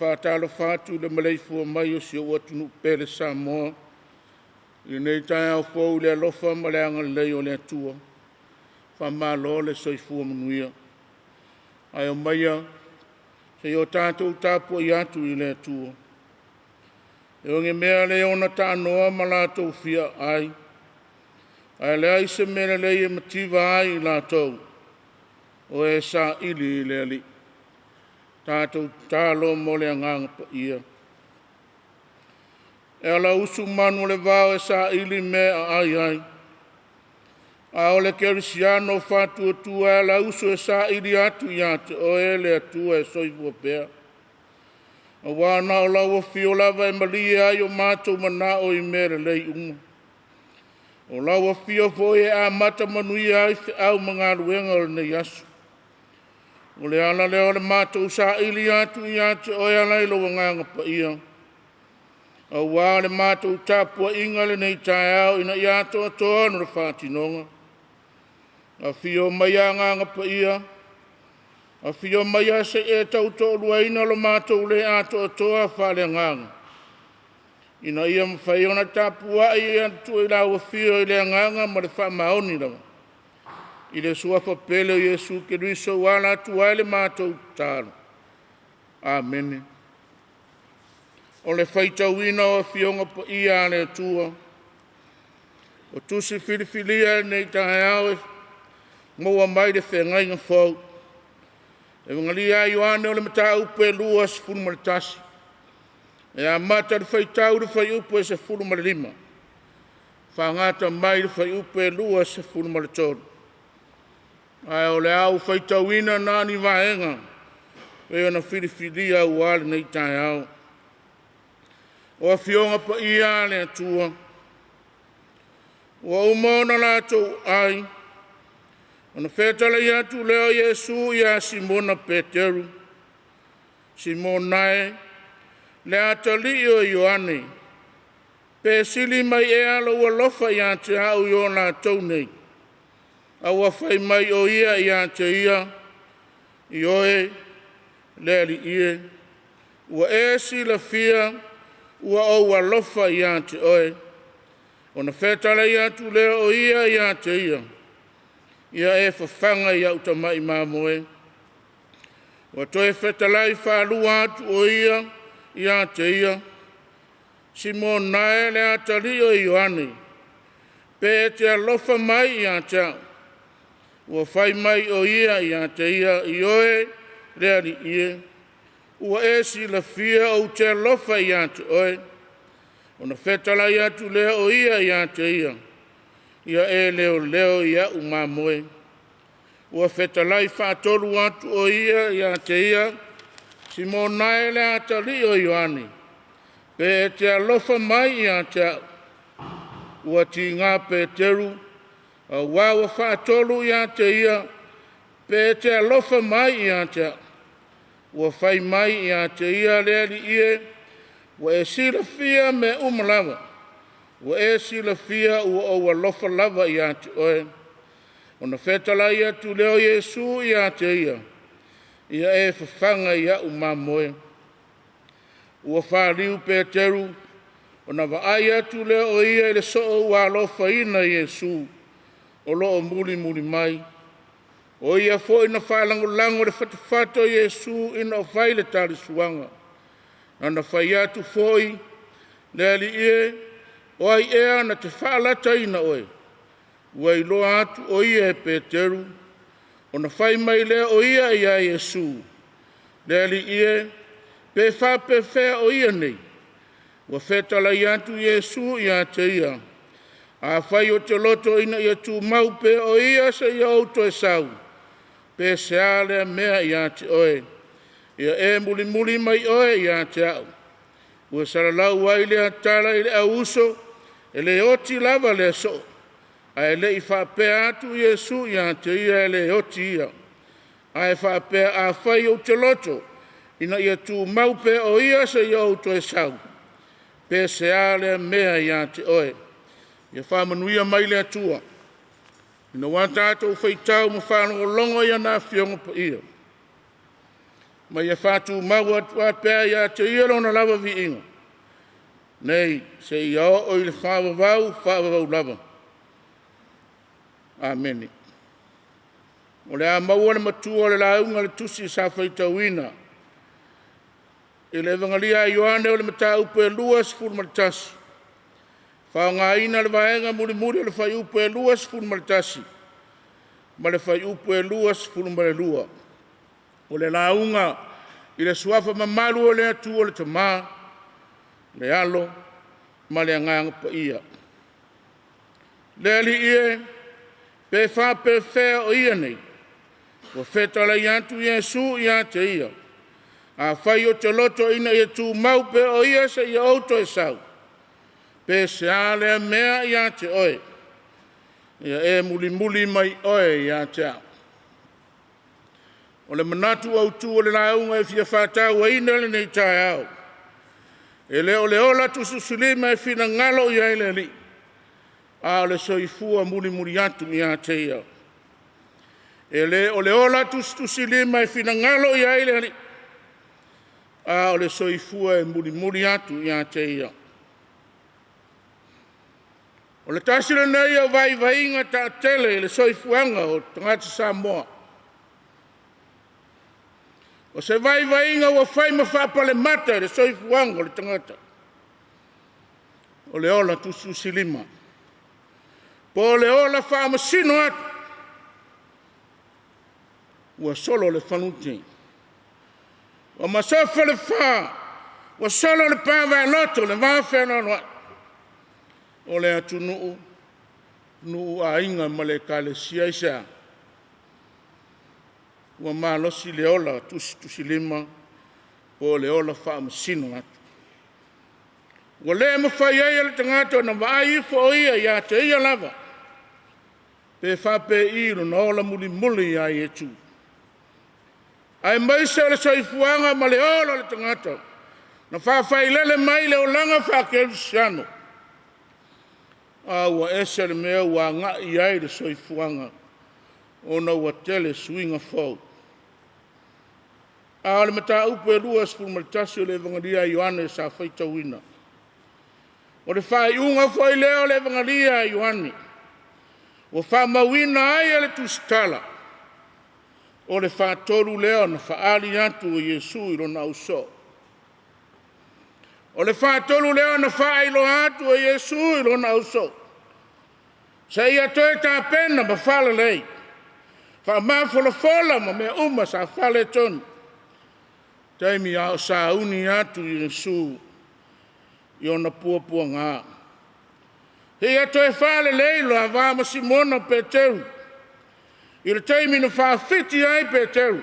Whātalo whātu le malei fua mai o si o atunu pere Samoa. I nei Taeao fōu le alofa ma le anga lei o le atua. Whamalo le soifua Niui'a. Ai o maia, se o tātou Tapuaiga atu i le atua. E o nge mea le ona tānoa ma lātou fia ai. Ai le ai se mea le e mativa ai i lātou. O e sa ili i le ali. Tātou tālo mo le anganga pa ia. E ala usu manu le vāo e sa ili mea ai ai. A o le kerisiano whātu atua e ala usu e sa ili atu i atu o e le atua e soifua pēr. A wāna o lau o fio lava e malie ai o mātou mana o i mea lei uma. O lau o fio fo e a mata manui ai au mga ruenga o nei asu. O le ala leo le mātou sa ili atu i atu o e ala ilo wanganga pa ia. A wā le mātou Tapuaiga le nei Taeao ina i ato atoa no le whātinonga. A fio mai a nganga pa ia. A fio mai a se e tau tō luaina lo mātou le ato atoa whale nganga. Ina ia mwhai ona Tapuaiga atu i lau a fio i le nganga ma le whamaoni lawa. I le suafa pele o Yesu ke riso wala tuai le mātou tālo. Amen. O le whaitauina o fionga pa ia le atua. O tusi filifilia nei Taeao e ngoa mai le whengai ngā whau. E wangalia Ioane o le mata upe lua se fulu maritasi. E a mata le whaitau le whai upe se fulu marilima. Whangata mai le whai upe lua se fulu maritoro. Ai o le au whaitauina nani vaenga. E ona filifilia uale nei Taeao. O a fionga pa ia le atua. O a umona lātou ai. Ona whetala i atu leo Yesu i a Simona Peteru. Simonae. Le atali o Ioane. Pe sili mai e alo ua lofa i a te au i o lātou nei. A ua whai mai o ia i a te ia. I oe. Le ali ie. Ua e sila fia. Ua o ua lofa i a te oe. Ona whetala i atu leo o ia i a te ia. Ia e whawhanga i au tamai māmoe. Ua toi whetala i whālua atu o ia i a te ia. Simonae le atali o Ioane. Pe te alofa mai i a te au. Ua whai mai o ia i a te ia i oe le ali ie. Ua e si la fia o te alofa i a te oe. Ona whetala i atu leo o ia i a te ia. Ia e leo leo i a umamoe. Ua whetala i whātolu atu o ia i a te ia. Simonae le atali o Ioane. Pe te alofa mai i a te au. Ua ti ngā Peteru. A wawa whātolu i a te ia. Pe te alofa mai i a te au. Ua whai mai i a te ia lea li ie. Ua e sila fia me umalawa. Ua e sila fia ua o alofa lava i a te oe. Ona whetala i atu leo Yesu i a te ia. Ia e whawhanga i a umamoe. Ua whāriu Peteru. Ona waai atu leo o ia i le soo ua alofa ina Yesu. O loo muli mai. O ia fo ina whalango le whatawhato Yesu ina o whaile tali suanga. Nana whai atu foi, le ali ie, o ai ea na te whaalata ina oe. Ua i loa atu o ia e Peteru, o na whai mai lea o ia i a Yesu. Le ali ie, pe wha pe whea o ia nei. Ua whetala i atu Yesu i a te ia. A whai o te loto ina i atu mau pe o ia se i auto e sau. Pe se ale mea i a te oe. ia e muli mai oe ia Taeao. Ua salalau ai le atala i le auso, e le oti lava le so. Ai le i whapea atu Iesu ia te ia e le oti ia. Ai whapea a whai o te loto, ina ia tu mau pe o ia se ia o to e sau. Pe se a le mea ia te oe. Ia whamanuia mai le atua. Ina watato whaitau ma whanongo longo ia na whiongo pa ia. Ma ia whatu mau atua pea ia te ia rona lava vi inga. Nei, se ia o i le whawavau lava. Amen. O le a maua le matua le launga le tusi sa whaitauina. I le evangalia Ioane o le mata upe luas fulmaltasi. Whaonga ina le vaenga muri le whai upe luas fulmaltasi. Ma le whai upe luas fulmalelua. O le launga i le suafa mamalu o le atu o le tamā, le alo, ma le anganga pa ia. Le ali ie, pe wha pe whea o ia nei. O whetala i antu Iesu i ante ia. A whai o te loto ina ia tu mau pe o ia se ia auto e sau. Pe se a lea mea i ante oe. Ia e muli mai oe i ante au. O le manatu au tu o le launga e fia whatau a ina le nei Taeao. E le ola tu susulima e fina ngalo i aile li. A o le soifua muli atu i ante ia. E le ola tu susulima e fina ngalo i aile li. A o le soifua e muli atu i ante ia. O le tasira nei o vai inga ta tele le soifuanga o tangata Samoa. O se vai inga o whai ma whapale mata le soifuanga o le tangata. O le ola tu susilima. Po le ola whamasino atu. Ua solo le whanuti. O masofa le wha. Ua solo le pāwai loto le whawhena noa. O le atu nuu a inga ma le kale siaisa. Ua malosi le ola tusilima po le ola whaamasino atu. Ua le mawhai ai le tangata na waai fo ia ia te ia lava. Pe whape iro na ola muli ai e tu. Ai maisa le soifuanga ma le ola le tangata. Na whawhai lele mai le olanga whakerusiano. A ua esa le mea ua ngā i ai le soifuanga. Ona ua tele suinga fau. A le mata upe luas fulmaltasi o le evangalia Ioane sa whaitauina. O le whai unga fai leo le evangalia Ioane. O whamawina ai le tusitala. O le whatoru leo na whaali atu o Iesu i rona uso. O le whatoru leo na whailo atu o Iesu i rona uso. Sa ia toe tā pena ma whala lei. Wha mawholofola ma me uma sa whale tonu. Taimi au sa uni atu Iesu i ona puapua ngā. Hea toe whale leilo a wāma Simona Peteru. I le taimi na whawhiti ai Peteru.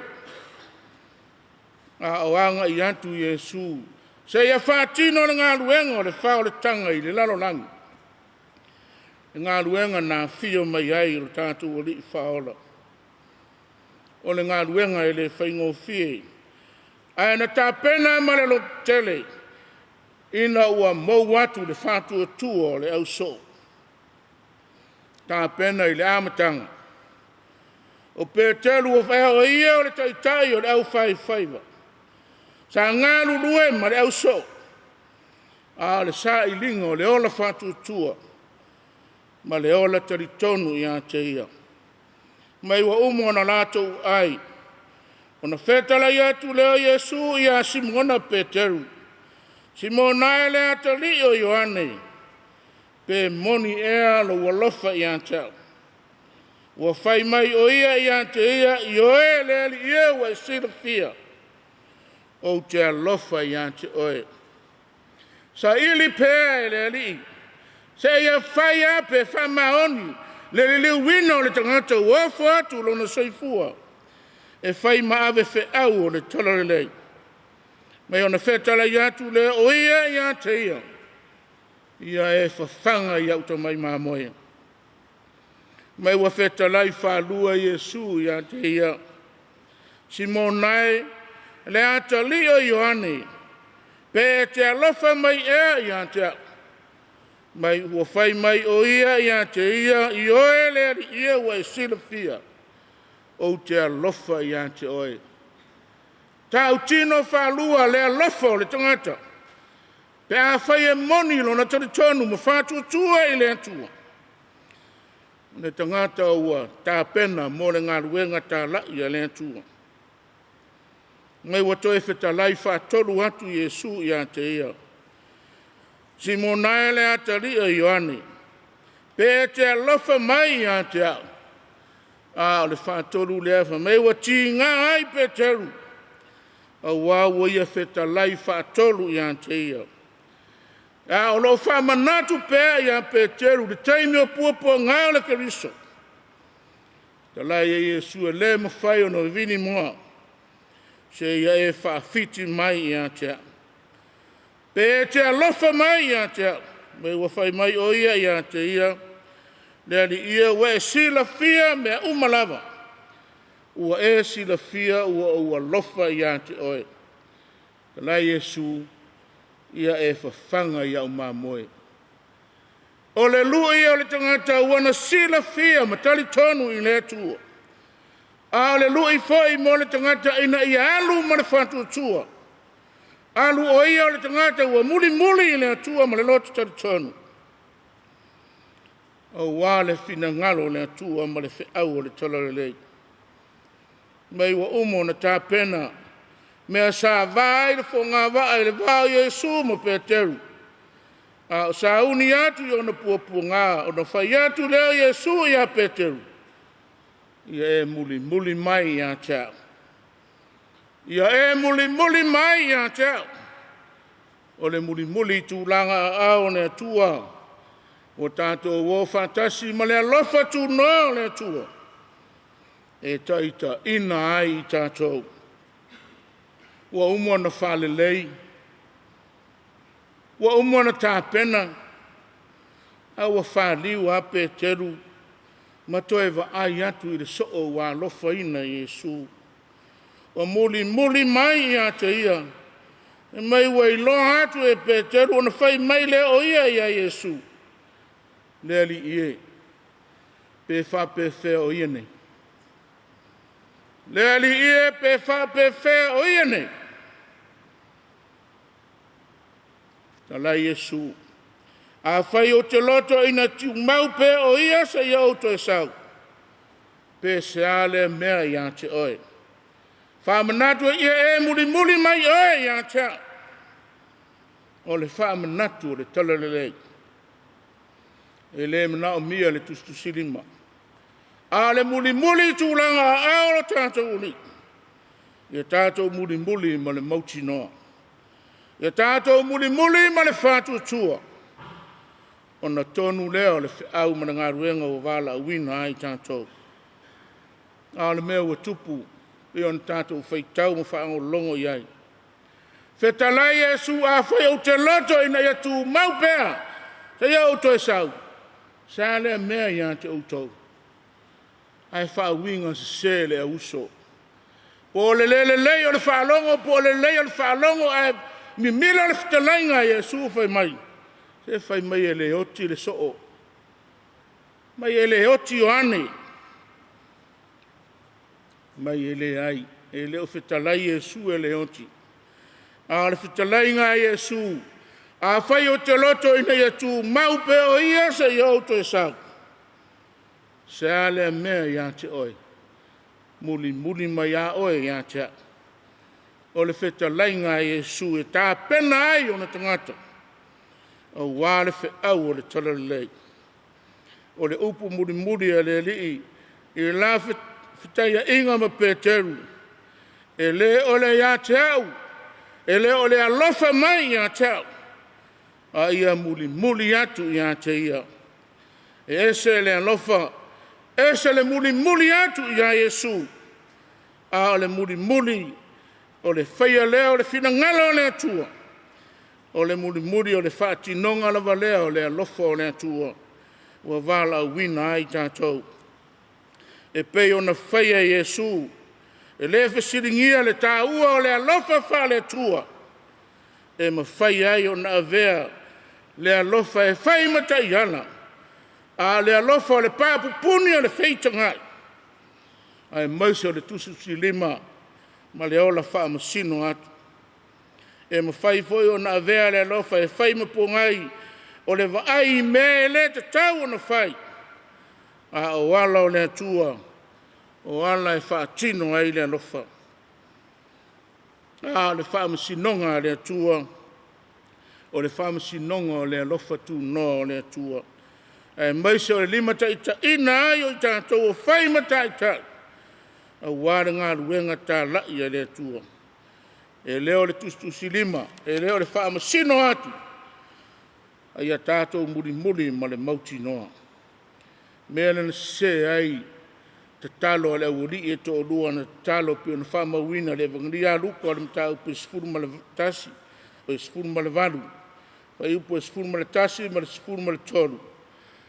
A oanga i atu Iesu. Se ia whātino na ngā luenga o le whao le tanga i le lalolangi. Ngā luenga nā whio mai ai i le tātou o li i whaola. O le ngā luenga e le whaingo whie. Ai na tā pena ma le lo tele. Ina ua mou atu le whātua tua o le au so. Tā pena i le amatanga. O Peteru o whao ia o le Taitai o le au whaiwhaiva. Sa ngā lulue ma le au so. A le sa i linga o le ola whātua tua. Ma le ola taritonu i a te ia. Mai wa umo na lātou ai. O na whetala i atu leo Iesu i a Simona Peteru. Simona e le atali o Ioane. Pe moni ea lo walofa i a tau. Ua whai mai o ia i a te ia i oe le ali ia wa sila fia. O te alofa i a te oe. Sa ili pēa e le ali. Se ia whai a pe whamaoni. Le wino le tangata uafo atu lo na soifua. E whai maawe whe au o le tolerelei. Mai ona whetala i atu le o ia i a te ia. Ia e whawhanga i au tamai māmoia. Mai wa whetala i whālua Iesu i a te ia. Simonai le ata lio Ioane. Pe te alofa mai i a te ia. Mai ua whai mai o ia i a te ia. I oe le ari ia wa e sila fia. O te alofa i a te oe. Tau tino whālua le alofa o le tangata. Pe a whai e moni lo na tari tonu ma whātua tua i le atua. Le tangata ua tā pena mo le ngā ruenga tā lai a le atua. Mai wa toi whetalai whātolu atu Iesu i a te ia. Simonai le atari a Ioane. Pe te alofa mai i a te au. A le whātolu le afa. Mai wa ti ngā ai pe teru. A wāua ia whetalai whātolu i a te ia. A o lo whamanatu pēr i a Peteru, le taimi o puapua ngā le kariso. Ta lai e Iesu e le mawhai o no vini moa. Se ia e whaafiti mai i a tea. Pe te alofa mai i a tea. Me ua whai mai o ia i a te ia. Le ali ia ua e sila fia mea umalava. Ua e sila fia ua lofa i a te oe. Ta lai Iesu ia e whawhanga i au māmoe. O le lua ia o le tangata wana sila fia matali tonu i le atua. A le lua i fwoi mo le tangata ina i alu ma le whantua tua. Alu o ia o le tangata ua muli muli i le atua ma le lotu tali tonu. O wā le fina ngalo le atua ma le whiau o le tala le lei. Mai wa umo na tā pena mea sa vai le fo ngā vai le vau Iesu mo Peteru. A sa uni atu i ona puapua ngā, ona whai atu leo Iesu i a Peteru. Ia e muli muli mai i a tau. Ia e muli muli mai i a tau. O le muli muli tūlanga a o ne atua. O tātou wō whātasi ma le alofa tū no le atua. E taita ina ai i tātou. Ua umua na whalelei. Ua umua na tāpena. A ua whaliu a Peteru. Ma toe wa ai atu i le soo wa lofa ina Iesu. Ua muli muli mai i ata ia. E mai ua iloa atu e Peteru. Ona whai mai le o ia i a Iesu. Le ali ie. Pe wha pe whea o ia nei. Le ali ie pe wha pe whea o ia nei. Ta lai Iesu. A whai o te loto ina tiu mau pe o ia sa ia o to e sau. Pe se ale mea i a te oe. Whamanatu ia e muli muli mai oe i a te. O le whamanatu o le talalelei. E le mana o mia le tustusilima. A le muli muli tūlanga a o le tātou uli. Ia tātou muli muli ma le mauti noa. Ia tātou muli muli ma le whātua tua. O na tonu leo le whiau ma ngā ruenga o wala uina ai tātou. A le mea ua tupu. E on tātou whaitau ma whaango longo iai. Whetalai Iesu a whai o te loto ina ia tū maupea. Te ia o toi sau. Sa le mea ia te outou. Ai whaawinga se le a uso. Po le o le whaalongo, po le o le whaalongo ai mi mila le whetalainga Iesu whai mai. Se whai mai e le oti le soo. Mai e le oti o ane. Mai e le ai. E le o whetalai Iesu e le oti. A le whetalainga Iesu. A whai o te loto ina ia tū maupe o ia se i auto e sau. Se ale mea ia te oe. Muli muli mai a oe ia te a. O le whetalainga Iesu e tā pena ai o na tangata. O wā le whiau o le talalei. O le upu muli muli a le lii. I la whitaia inga ma Peteru. E le o le ia te au. E le o le alofa mai ia te au. A ia muli muli atu ia te ia. E ese le alofa. Ese le muli muli atu ia Iesu. A le muli muli. o le whaia lea o le finangala o le atua. O le muri o le whaatinonga lava lea o le alofa o le atua. Ua wala wina ai tātou. E pei o na whaia Iesu. E le whasiringia le tāua o le alofa wha le atua. E ma whaia ai o na avea le alofa e whai matai ana. A le alofa o le pāpupuni o le wheitangai. Ai maise o le tusu si lima. Ma le ola wha masino atu. E ma whai foi o na avea le alofa e whai mapungai. O le vaai me le te tau o na whai. A o ala o le atua. O ala e wha tino ai le alofa. A le wha masinonga le atua. O le wha masinonga o le alofa tu no o le atua. E maise o le lima taita ina ai o i tātou o whai mataitai. A wāre ngā ruenga tā lai a le atua. E leo le tustusi lima, e leo le wha masino atu. A ia tātou muri ma le mauti noa. Mea le se ai te talo le awuri e to lua na talo pio na wha mawina le vangaria luka o le mtau pe sifuru ma le tasi, o sifuru ma le valu. Pa iupo e sifuru ma le tasi ma le sifuru ma le tolu.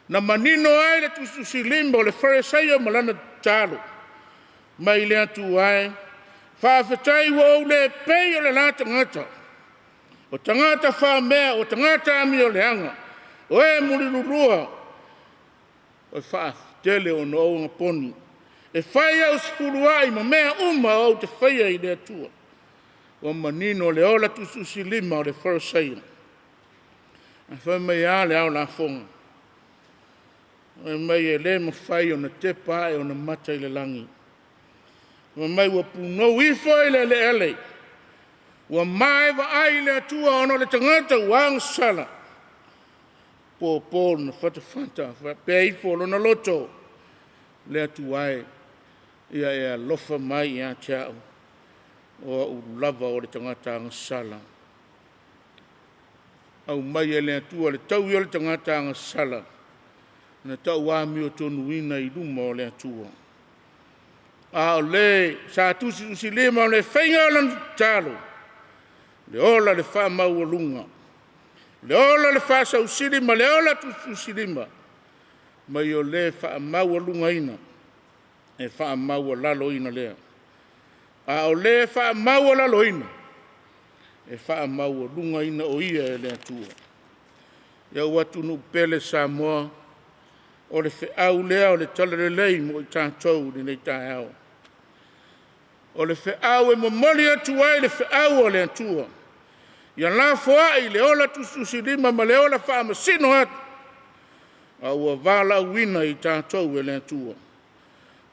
Na manino ai le tustusi lima o le wharesaia ma lana talo. Mai le atu ai, whaafetai wa o le pei o le la tangata. O tangata wha mea, o tangata ami o le anga. O e muri rurua. O whaafetele o no o ngaponi. E whaia o sifuru ai, ma mea uma o te whaia i le atua. O manino le ola tususi lima o le wharesaia. A whai mai a le au la fonga. O mai e le ma whai o na te pae o na mata i le langi. Wa mai wa puno ifo ile le ele. Wa mai wa ai le atua ono le tangata wang sala. Po na fata pe ifo lo na loto. Le atua ai. Ia lofa mai ia tiao. O ulava o le tangata ang sala. Au mai le atua le tau i o le tangata ang sala. Na tau wami o tonu ina i luma o le atua. A le sa tusi lima le whainga o lan talo. Le ola le wha mau o lunga. Le ola le wha sau silima, le ola tusi lima. Mai o le wha mau o lunga ina. E wha mau o lalo ina lea. A o le wha mau o lalo ina. E wha mau o lunga ina o ia e le atua. Ia watu nu pele Samoa. O le whiau lea o le talerelei mo i tātou ni nei Taeao. O le whiau e momoli atu ai le whiau o le atua. Ia la foai le ola tususi lima ma le ola wha masino atu. A ua wala wina i tātou e le atua.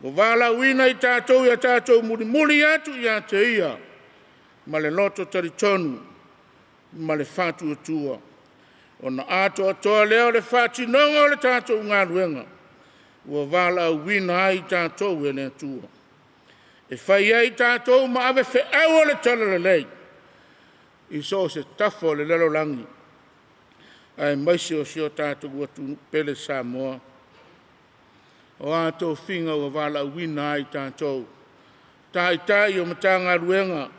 Ua wala wina i tātou ia tātou muri atu ia te ia. Ma le loto taritonu. Ma le whatu atua. O na ato atoa leo le whatinonga o le tātou ngā ruenga. Ua wala wina ai tātou e le atua. E whai ai tātou ma ave whiau o le tala lei. I so se tafo le lelo langi. Ai maisi o sio tātou atu pele Samoa. O ato whinga ua wala wina ai tātou. Taitai o matanga ruenga.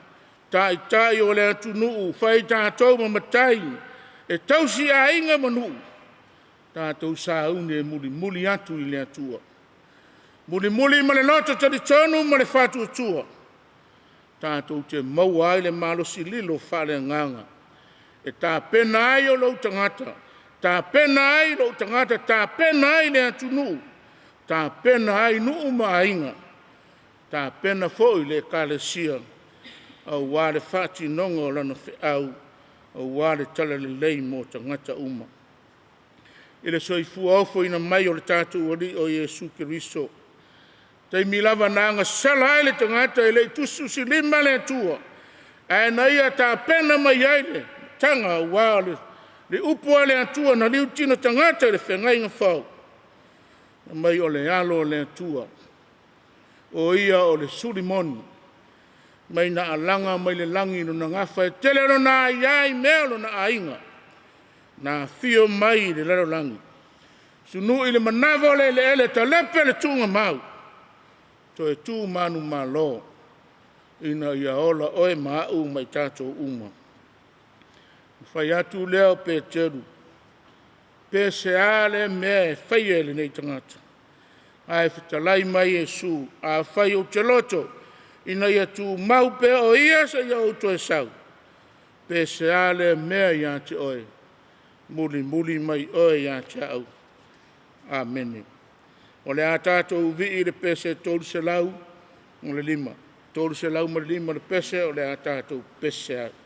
Taitai o le atu nuu. Whai tātou ma matai. E tausi a inga manu. Tātou sāune e muli atu i le atua. Muli ma le loto tari tonu ma le whatu atua. Tātou te maua ai le malosi lilo whale nganga. E tā pena ai o lau tangata. Tā pena ai lau tangata. Tā pena ai le atu nuu. Tā pena ai nuu ma inga. Tā pena foi le kalesia. Au wale whati nongo lana whiau. O wale tala le lei mo tangata uma. Ile soifua ofo ina mai o le tātou ori o Iesu Kiriso. Tei milava nanga sala le tangata e le tusu si lima le atua. E na ia tā pena mai aile. Tanga wale. Le upua le atua na liu tino tangata le whengai ngā whau. Na mai o le alo le atua. O ia o le surimoni. Mai na alanga mai le langi no na ngafa e tele no na iai mea no na ainga. Na fio mai le lalo langi. Sunu i le manavo le ele ta lepe le tunga mau. To e tu manu malo. ina ia ola oe mau mai tātou uma. Whai atu leo pe teru, pe se ale mea e whai ele nei tangata. Ai whitalai mai e su, a whai o te loto, ina ia tu mau pe o ia sa ia o to e sau. Pe se ale mea ia te oe, muli muli mai oe ia te au. Amen. O le a tātou vi i le pese tolu se lau, o le lima. Tolu se lau ma le lima le pese, o le a tātou pese au.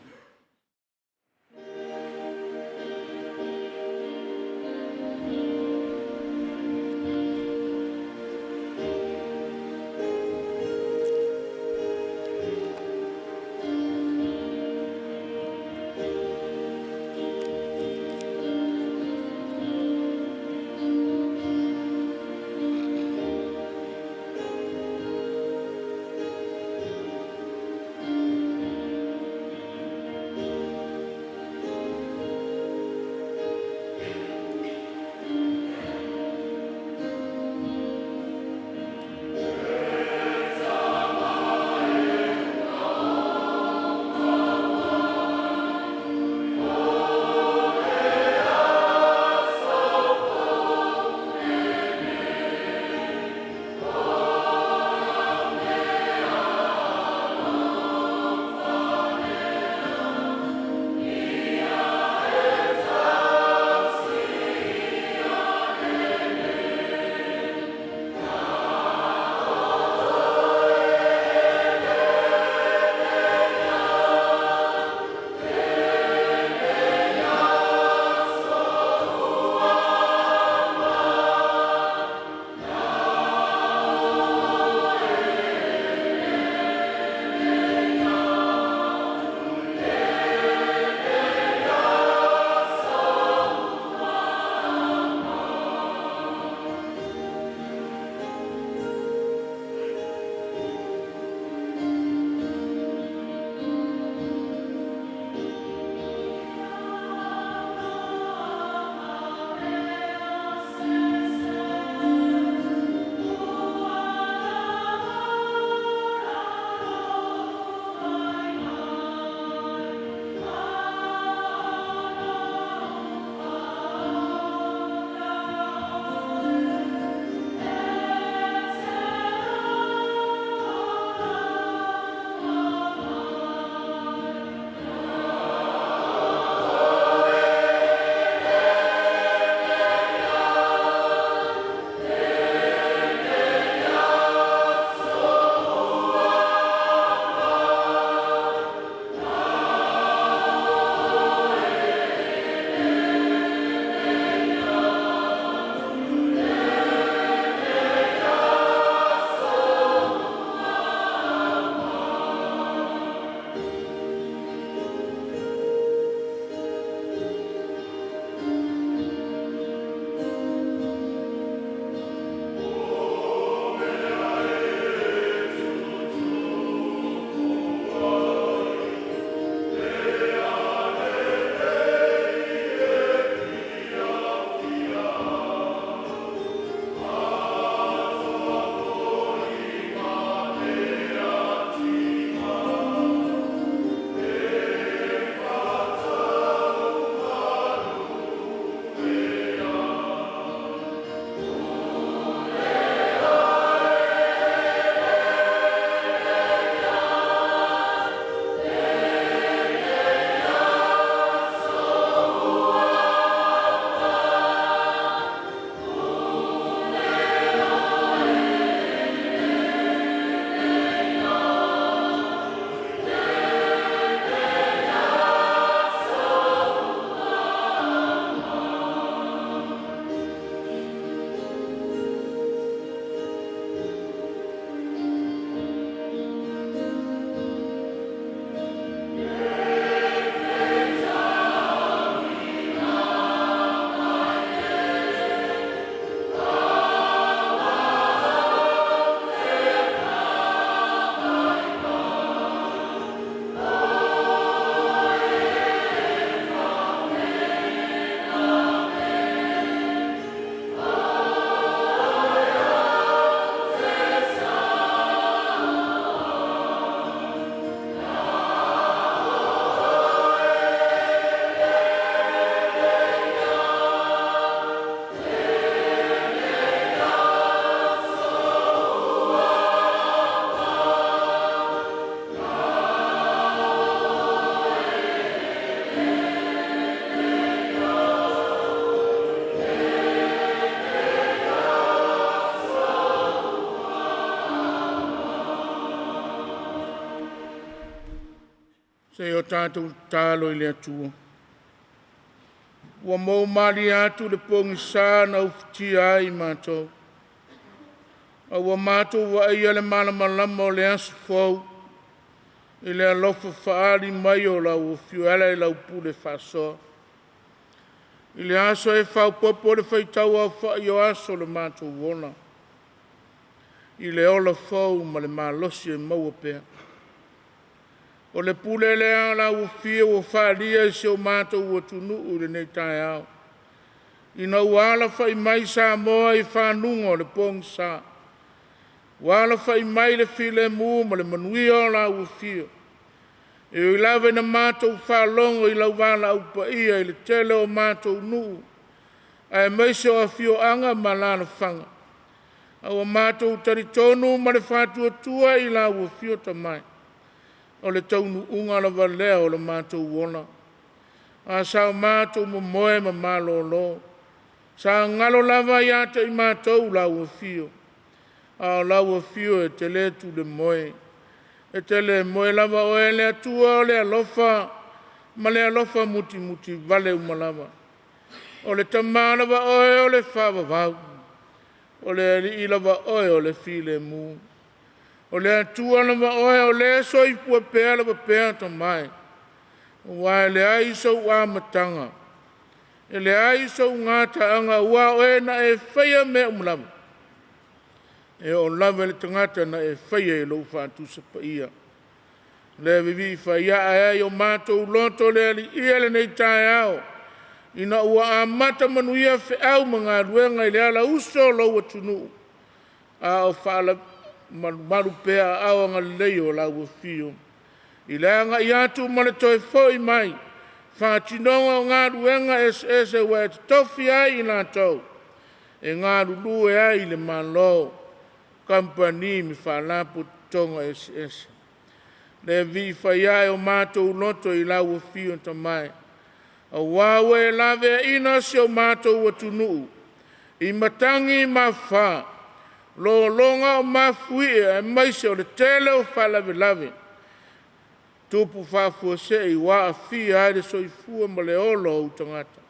Se o tātou tālo i le atua. Ua mau mali atu le pongi sā na ufitia ai mātou. A ua mātou wa ia le malamalama o le asu fau. I le alofa whaari mai o lau o fiuela i lau pule whasoa. I le aso e whau popo le whaitau au whai o aso le mātou wona. I le ola fau ma le malosi e maua pēr. O le pule lea la ua fia ua whaalia i se o mātou ua tunu u le nei Taeao. Ina uala whai mai sa moa i whanunga o le pong sa. Uala whai mai le file mu ma le manuia o la ua fia. E o ilawe na mātou whalongo i lau wala upa ia i le tele o mātou nuu. A e meise o a fio anga ma lana whanga. A o mātou taritonu ma le whatua tua i la ua fio tamai. O le taunu unga la valea o le mātou wona. A sao mātou mo moe ma malo lo. Sa ngalo lava iata i mātou la ua fio. A la ua fio e te letu le moe. E te le moe lava o e le atua o le alofa. Ma le alofa muti muti vale umalava. O le tamalava oe o le whavavau. O le ali lava oe o le file mu. O le atua lava oe o le so i pua pēa lava pēa ta mai. O wai le aiso ua matanga. E le aiso ngata anga ua oe na e whaia me umlama. E o lava le tangata na e whaia e lau whātu sapa ia. Le vivi whaia ai o mātou loto le ali ia le nei Taeao. Ina ua amata manuia whiau mga ruenga i le ala uso lau atunu. A o whaala maru pēa au anga leo la ua fio. I le anga i atu ma le toi fōi mai. Whātinonga o ngā ruenga ese ua e tofi ai i nā tau. E ngā rulu e ai le malo. Kampani mi whalapu tonga ese. Le vi whaiai o mātou loto i la ua fio tamai. A wawe lawe ina si o mātou atunu. I matangi ma wha. Lo longa o mafui e maise o le tele o whalawe lawe. Tupu whafua se i wa a fia aere so i fua ma le olo o tangata.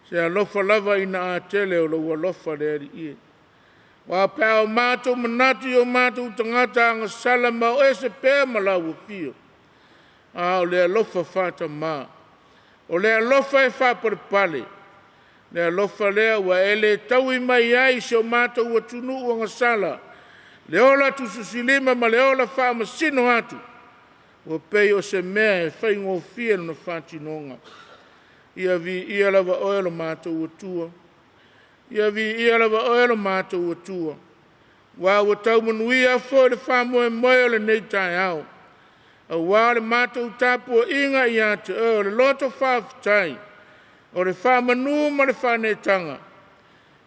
Se a lofa lava ina a tele o lo ua lofa le eri ie. Wa pēo mātou manati o mātou tangata anga salama o ese pēa ma la ua fio. A o le alofa whata maa. O le alofa e whapare pale. Le alofa lea ua ele taui mai ai se o mātou ua tunu ua ngasala. Le ola tu susilima ma le ola whaama sino atu. Ua pei o se mea e whai ngofia na whatinonga. Ia vi ia lava oelo mātou ua tua. Ia vi ia lava oelo mātou ua tua. Wa ua tau manuia fo le whamoe moe o le nei Taeao. A wale mātou tāpua inga i ate o le loto whaafitai. O le whamanu ma le whanetanga.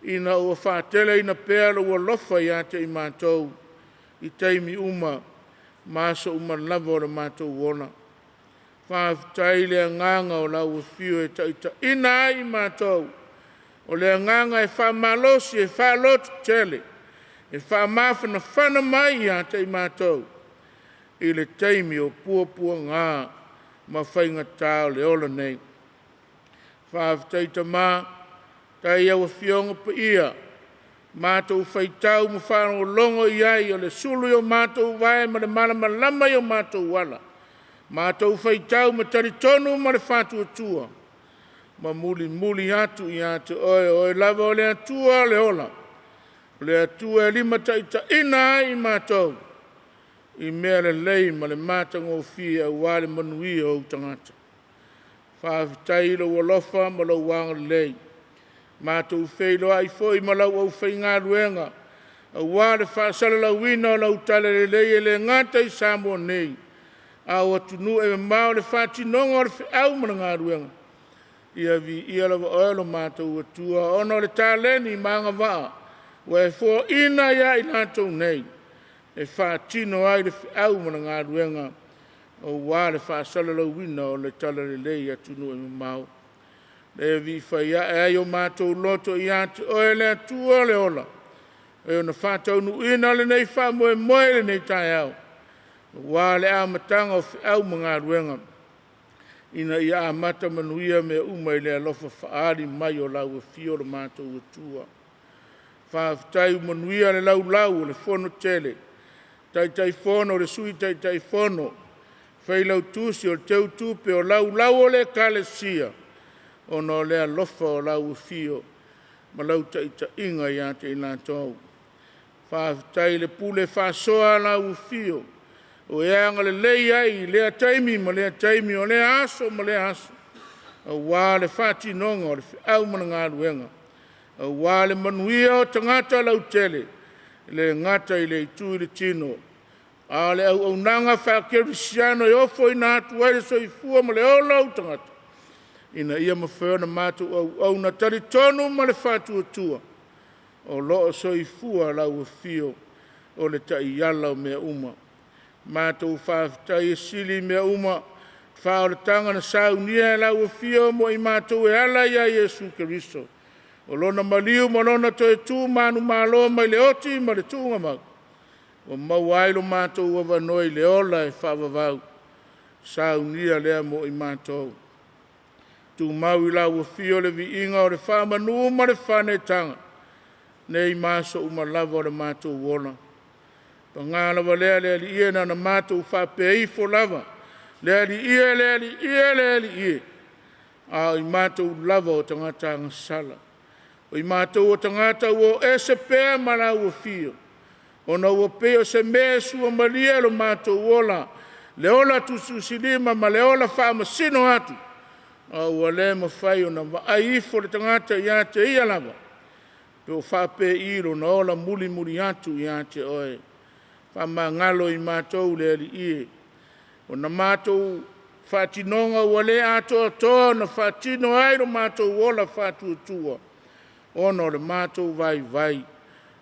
Ina ua whaatele ina pēra ua lofa i ate i mātou. I teimi uma. Māsa uma lava o le mātou wona. Whaafitai le nganga o la ua fio e taita ina ai i mātou. O le nganga e whamalosi e whaalotu tele. E whaamawhana whana mai i ate i mātou. I le teimi o pua ngā ma whainga tāo le ola nei. Whaaftaita mā, tai au a whionga pa ia. Mātou whaitau ma whanau longo i ai o le sulu o mātou vai ma le malama lama i o mātou wala. Mātou whaitau ma taritonu ma le whātua tua. Ma muli atu i atu oe lava o le atua le ola. Le atua e lima taita ina ai mātou. I mea le lei ma le mātanga o fia wale manuia o tangata. Whaafitai lo walofa ma lo wanga lei. Mātou wheilo ai foi ma lau au whai ngā ruenga. A wale whaasala lau wina o lau tala le lei e le ngata i Samoa nei. A o atunu e mao le whaatinonga o le whiau ma ngā ruenga. Ia vi ia lawa oelo mātou atua. Ono le tāleni maanga waa. Wa e fo ina ia i nātou nei. E whaatino ai le whiau mana ngā ruenga o wā le whaasala lau wina o le tala le lei atunu e mau. Le vi whaia e ai o mātou loto i ate oe le atua le ola. E o na whātau nu ina le nei whamoe moe le nei Taeao. Wā le amatanga o whiau mga ruenga. Ina ia amata manuia me umai le alofa whaari mai o lau e fio le mātou o tua. Whaafitai manuia le lau le whono tele. Taitai whono le sui taitai whono. Whailau tūsi o le teu tūpe o lau o le kalesia. O no le alofa o lau e fio. Ma lau taita inga ia te ina tau. Whaafitai le pule whaasoa lau e fio. O eanga le lei ai, lea taimi ma lea taimi, o lea aso ma lea aso. O wā le whāti nonga o le whiau mana ngā ruenga. O wā le manuia o tangata lau tele, le ngata i le itu i le tino. A le au nanga whakeri siano i ofo i nā tuai le soifua ma le o lau tangata. Ina ia mawhana mātu au na tari tonu ma le whātua tua. O loo soifua lau e fio o le tai yala o mea uma. Mātou whaafitai e sili mea uma, whaoratanga na saunia e lau e fio mo i mātou e ala ia Iesu Keriso. O lona maliu mo lona to e tū manu māloa mai le oti ma le tūnga mau. O mau ailo mātou wa vanoi le ola e whaavavau. Saunia lea mo i mātou. Tū mau i lau e fio le vi inga o le whaamanu ma le whanetanga. Nei māso umalava o le mātou wona. Ngāla wa lea li ia na mātou whapei fo lava. Lea li ia. A i mātou lava o tangata ngasala. O i mātou o tangata o ese pēr mara o fio. O na o peo se mea sua maria lo mātou ola. Le ola tusu silima ma le ola whaama sino atu. A ua le ma whai o na waifo le tangata ia te ia lava. Peo whape iro na ola muli atu ia te oe. Whama ngalo i mātou le ali ie. O na mātou whatinonga ua le atoa toa na whatino airo mātou ola whatua tua. Ono le mātou vai.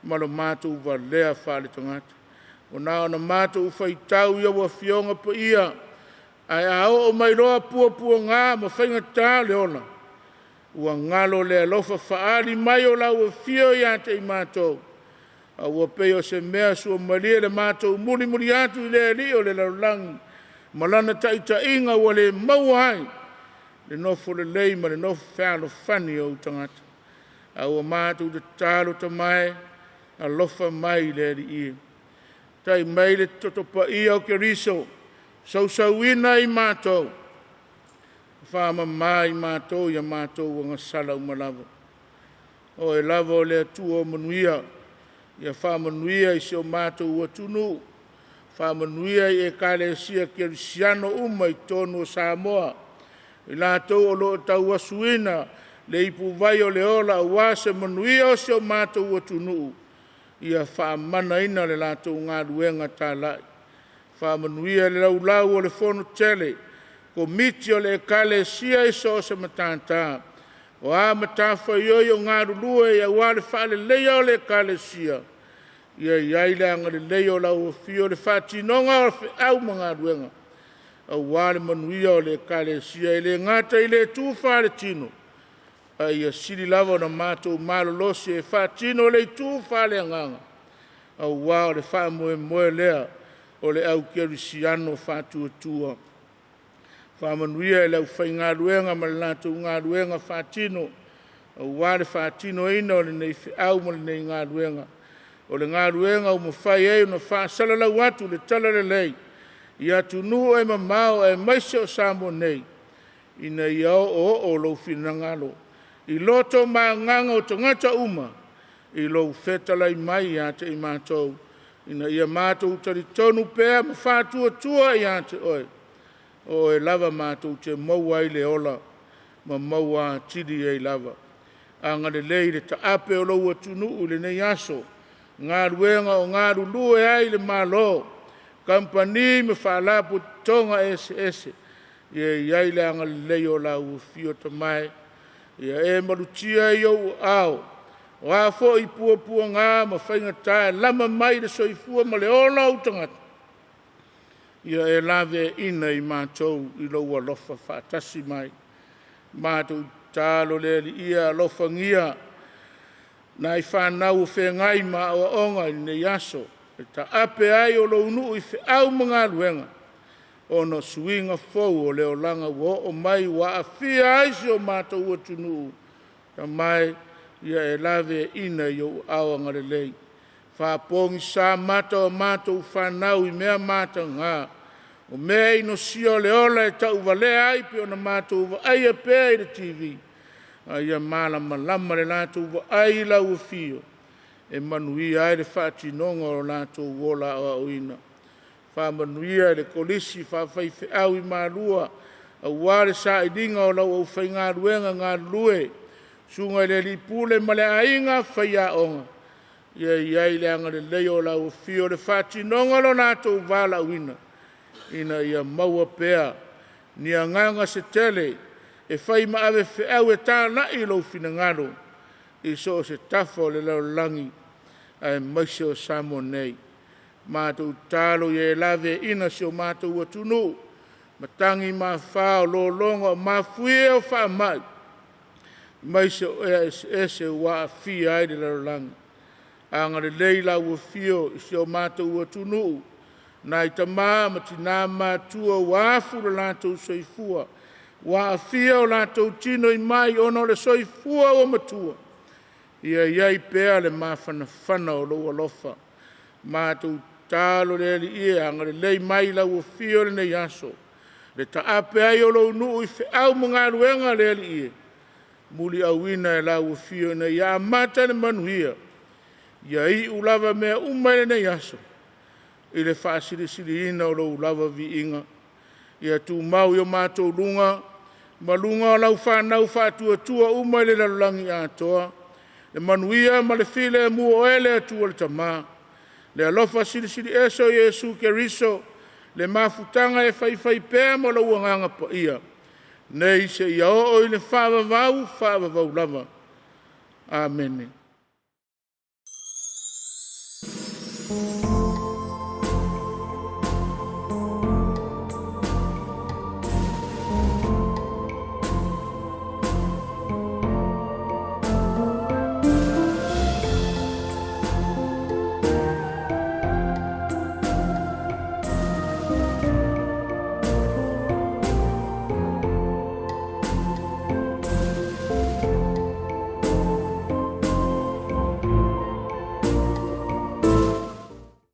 Ma le mātou wa lea whale tangata. O na mātou whaitau ia wa fionga pa ia. Ai ao o mai roa pua ngā ma whainga tā le ona. Ua ngalo le alofa whaari mai o lau e fio ia te i mātou. A ua peo se mea sua maria le mātou muri atu i le li o le laulangi. Malana taita inga ua le mauai. Le nofo le lei ma le nofo whalo whani o tangata. A ua mātou te tālo ta mai, a lofa mai le li i. Tai mai le totopa i au ke riso. Sausauina i mātou. Whama mai mātou ia mātou o ngasala umalava. O e lava o le atua o manuia. Ia whamanuia i seo mātou ua tunu. Whamanuia i e kālesia kerisiano uma i tonu o Samoa. I lātou o loo tau asuina le ipu vai o le ola a wase manuia o seo mātou ua tunu. Ia whamana ina le lātou ngā ruenga tā lai. Whamanuia le lau o le whono tele. Ko miti o le kālesia i so se matanta. O a matafa ioi o ngā rulua i a wale whale leia o le kālesia. Ia iaile anga le leia o lau o fio le whatinonga o le au mga ruenga. A wale manuia o le kālesia i le ngata i le tūwha le tino. A ia siri lava na mātou malolosi e whatino le tūwha le anganga. A wā o le whamoe lea o le au kerisiano whatuatua. Whamanuia e lau whai ngā ruenga ma le nātou ngā ruenga whatino. O wāre whatino ina o le nei au ma le nei ngā ruenga. O le ngā ruenga o mawhai e o na whaasala lau atu le tala le lei. Ia tunu e mamao e maise o Samoa nei. Ina ia o lau whina ngalo. I loto maa nganga o tangata uma. I lau whetalai mai ia te i mātou. Ina ia mātou tari tonu pēr ma whātua tua ia te oe. O e lava mātou te maua i le ola, ma maua tiri e lava. Anga le lei le taape o lau atunu u le nei aso. Ngā ruenga o ngā rulu e ai le malo. Kampani me whaalapu tonga ese. Ia iai le anga le lei o lau fio tamai. Ia e marutia i au au. O a fo i pua ngā ma whainga tae lama mai le soifua ma le ola u tangata. Ia e lawe ina i mātou i loua lofa whaatasi mai. Mātou tālo le li ia lofa ngia. Nai whanau whengai ma o onga i nei aso. e ta ape ai o lo unu i fe au mga luenga. Ono suinga fau o leo langa wo o mai wa a fia ai si o mātou ua tunu. Ta mai ia e lave ina i o awa ngarelei. Whapongi sa mātou mātou whanau i mea mātou ngā. O mea ino sio leola e tau wale ai pe o na mātou wa ai a pēa i TV. Ia malama lama le lātou wa ai la ua fio. E manuia ai le whaatinonga o lātou wola o auina. Whamanuia le kolisi whawhai whiau i mārua. A wale sa i dinga o lau au whai ngā ruenga ngā lue. Sunga le li pule ma le ainga whai a onga. Ia iai le anga le leo lau fio le whaatinonga lo nātou wala uina. Ina ia maua pēa. Ni a nganga se tele. E whai ma ave whiau e tāna i lau whina ngaro. I so se tafo le lau langi. Ai maise o samo nei. Mātou tālo i e lave ina si o mātou ua tunu. Matangi mā whao lo longa o mā fuie o wha mai. Maise o ese ua a fia ai le lau langi. Anga le leila ua fio i si o mātou ua tunu. Nai ta mā ma tina mātua ua fura lātou soifua. Ua a fia o lātou tino i mai ono le soifua o matua. Ia iai pēa le mā whana o loa lofa. Mātou tālo le li ia anga le lei mai la ua fio le nei aso. Le ta ape ai o lo nuu i whiau mga ruenga le li ia. Muli awina e la ua fio na ia amata le manuia. Ia i ulava mea umai le nei aso. I le whaasiri ina o lo ulava vi inga. Ia tu mau i o mātou lunga. Malunga o lau whanau whaatua tua umai le lalulangi atoa. Le manuia ma le file mu o ele atua le tamaa. Le alofa siri eso Yesu Keriso, le mafutanga e whai pēa mo la uanganga pa ia. Nei se ia o i le whaavavau lava. Amen.